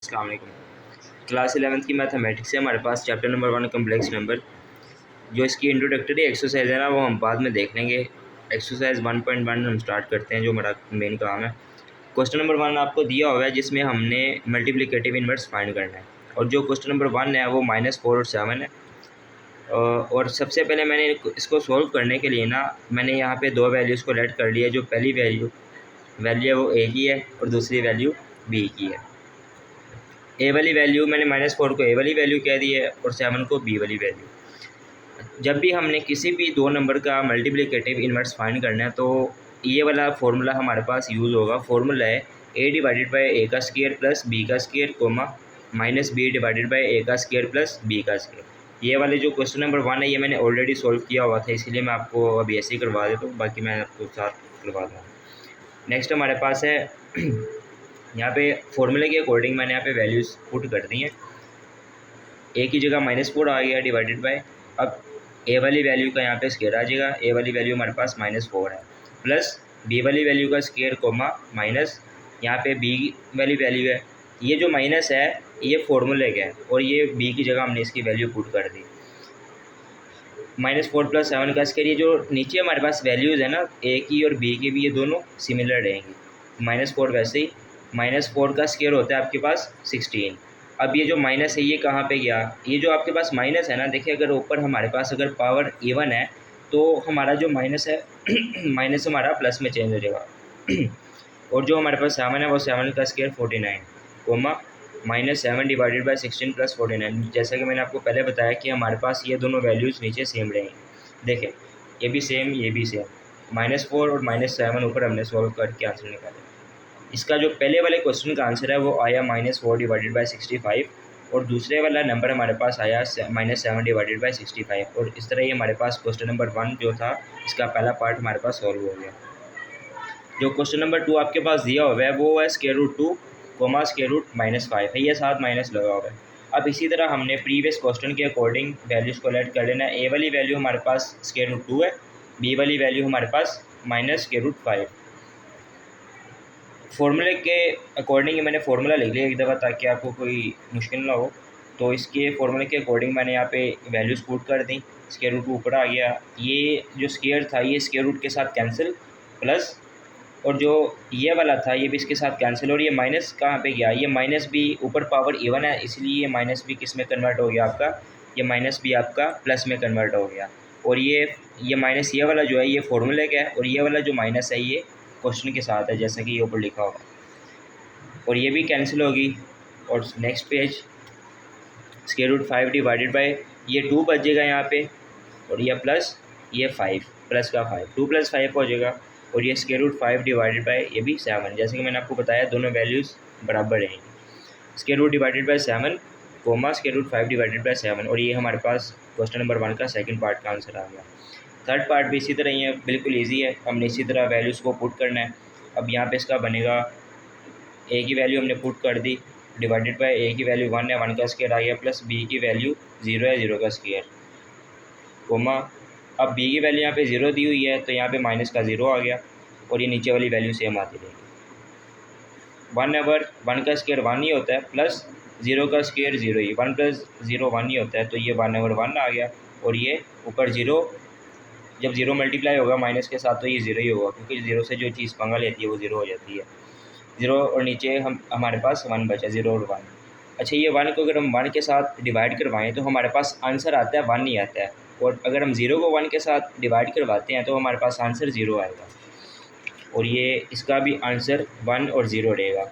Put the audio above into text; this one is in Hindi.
अस्सलाम वालेकुम। क्लास 11th की मैथमेटिक्स से हमारे पास चैप्टर नंबर 1 कम्प्लेक्स नंबर, जो इसकी इंट्रोडक्टरी एक्सरसाइज है ना, वो हम बाद में देख लेंगे। एक्सरसाइज 1.1 हम स्टार्ट करते हैं, जो हमारा मेन काम है। क्वेश्चन नंबर 1 आपको दिया हुआ है, जिसमें हमने मल्टीप्लिकेटिव इन्वर्स फाइंड करना है। और जो क्वेश्चन नंबर 1 है वो -4 और 7 है। और सबसे पहले मैंने इसको सोल्व करने के लिए ना, मैंने यहाँ पे दो वैल्यूज़ को लेट कर लिया। जो पहली वैल्यू है वो ए की है और दूसरी वैल्यू बी की है। ए वाली वैल्यू मैंने -4 को ए वाली वैल्यू कह दी है और 7 को बी वाली वैल्यू। जब भी हमने किसी भी दो नंबर का मल्टीप्लिकेटिव इन्वर्स फाइंड करना है, तो ये वाला फार्मूला हमारे पास यूज़ होगा। फार्मूला है a डिवाइडेड बाई ए का स्क्वायर प्लस बी का square comma minus B divided by A का स्क्वायर प्लस बी का स्क्वायर। ये वाले जो क्वेश्चन नंबर 1 है, ये मैंने ऑलरेडी सोल्व किया हुआ था, इसीलिए मैं आपको अभी ऐसे ही करवा देता हूँ, बाकी मैं आपको साथ करवा दूँगा। नेक्स्ट हमारे पास है यहाँ पे फॉर्मूले के अकॉर्डिंग मैंने यहाँ पे वैल्यूज़ पुट कर दी हैं। ए की जगह -4 आ गया डिवाइडेड बाय, अब ए वाली वैल्यू का यहाँ पे स्क्वायर आ जाएगा। ए वाली वैल्यू हमारे पास -4 है, प्लस बी वाली वैल्यू का स्क्वायर कोमा माइनस यहाँ पे बी वाली वैल्यू है। ये जो माइनस है ये फॉर्मूले का है, और ये बी की जगह हमने इसकी वैल्यू पुट कर दी। -4 + 7 का स्क्वायर। ये जो नीचे हमारे पास वैल्यूज़ है ना, ए की और बी की भी, ये दोनों सिमिलर रहेंगी। -4 वैसे ही, -4 का स्क्वायर होता है आपके पास 16। अब ये जो माइनस है ये कहाँ पे गया? ये जो आपके पास माइनस है ना, देखिए अगर ऊपर हमारे पास अगर पावर इवन है, तो हमारा जो माइनस है माइनस हमारा प्लस में चेंज हो जाएगा। और जो हमारे पास 7 है वो 7 का स्क्वायर 49 कोमा -7 डिवाइडेड बाई 16 + 49। जैसा कि मैंने आपको पहले बताया कि हमारे पास ये दोनों वैल्यूज़ नीचे सेम रहेंगी। देखें ये भी सेम, ये भी सेम। -4 और -7 ऊपर हमने सॉल्व करके आंसर निकाला। इसका जो पहले वाले क्वेश्चन का आंसर है वो आया -4 डिवाइडेड बाई 65, और दूसरे वाला नंबर हमारे पास आया -7 डिवाइडेड बाई 65। और इस तरह ही हमारे पास क्वेश्चन नंबर 1 जो था, इसका पहला पार्ट हमारे पास सॉल्व हो गया। जो क्वेश्चन नंबर 2 आपके पास दिया हुआ है वो है √2 कोमा √-5 है, ये साथ माइनस लगा हुआ है। अब इसी तरह हमने प्रीवियस क्वेश्चन के अकॉर्डिंग वैल्यूज़ को लेट कर लेना है। ए वाली वैल्यू हमारे पास √2 है, बी वाली वैल्यू हमारे पास -√5। फार्मूले के अकॉर्डिंग मैंने फार्मूला लिख लिया एक दफ़ा, ताकि आपको कोई मुश्किल ना हो। तो इसके फार्मूले के अकॉर्डिंग मैंने यहाँ पे वैल्यूज़ पुट कर दी। √2 ऊपर आ गया, ये जो स्क्वायर था ये √2 के साथ कैंसिल, प्लस और जो ये वाला था ये भी इसके साथ कैंसिल। और ये माइनस कहाँ पे गया? ये माइनस भी ऊपर पावर इवन है, इसलिए ये माइनस भी किस में कन्वर्ट हो गया आपका? ये माइनस भी आपका प्लस में कन्वर्ट हो गया। और ये माइनस ये वाला जो है ये फार्मूले का है, और ये वाला जो माइनस है ये क्वेश्चन के साथ है, जैसा कि ये ऊपर लिखा होगा। और ये भी कैंसिल होगी। और नेक्स्ट पेज √5 डिवाइडेड बाई, ये 2 बचेगा यहाँ पे, और ये प्लस ये 5 प्लस का 5, 2 + 5 हो जाएगा। और ये √5 डिवाइडेड बाई ये भी 7, जैसे कि मैंने आपको बताया दोनों वैल्यूज़ बराबर रहेंगी। √2 divided by 7 comma √5 divided by 7। और ये हमारे पास क्वेश्चन नंबर 1 का सेकंड पार्ट का आंसर आ गया। थर्ड पार्ट भी इसी तरह ही है, बिल्कुल ईजी है। हमने इसी तरह वैल्यूज़ को पुट करना है। अब यहाँ पे इसका बनेगा, ए की वैल्यू हमने पुट कर दी, डिवाइडेड बाई ए की वैल्यू 1 है, 1 का स्क्वायर आ गया, प्लस बी की वैल्यू 0 है, 0 का स्क्वायर कोमा। अब बी की वैल्यू यहाँ पे 0 दी हुई है, तो यहाँ पे माइनस का 0 आ गया, और ये नीचे वाली वैल्यू सेम आती रहेगी। 1 का स्क्वायर 1 ही होता है, प्लस 0 का स्क्वायर 0 ही, 1 + 0 1 ही होता है, तो ये 1/1 आ गया। और ये ऊपर 0, जब 0 मल्टीप्लाई होगा माइनस के साथ तो ये 0 ही होगा, क्योंकि 0 से जो चीज़ पंगा लेती है वो 0 हो जाती है। 0 और नीचे हमारे पास 1 बचा, 0 और 1। अच्छा, ये 1 को अगर हम 1 के साथ डिवाइड करवाएं तो हमारे पास आंसर आता है 1 ही आता है, और अगर हम 0 को 1 के साथ डिवाइड करवाते हैं तो हमारे पास आंसर 0 आएगा। और ये इसका भी आंसर 1 और 0 रहेगा।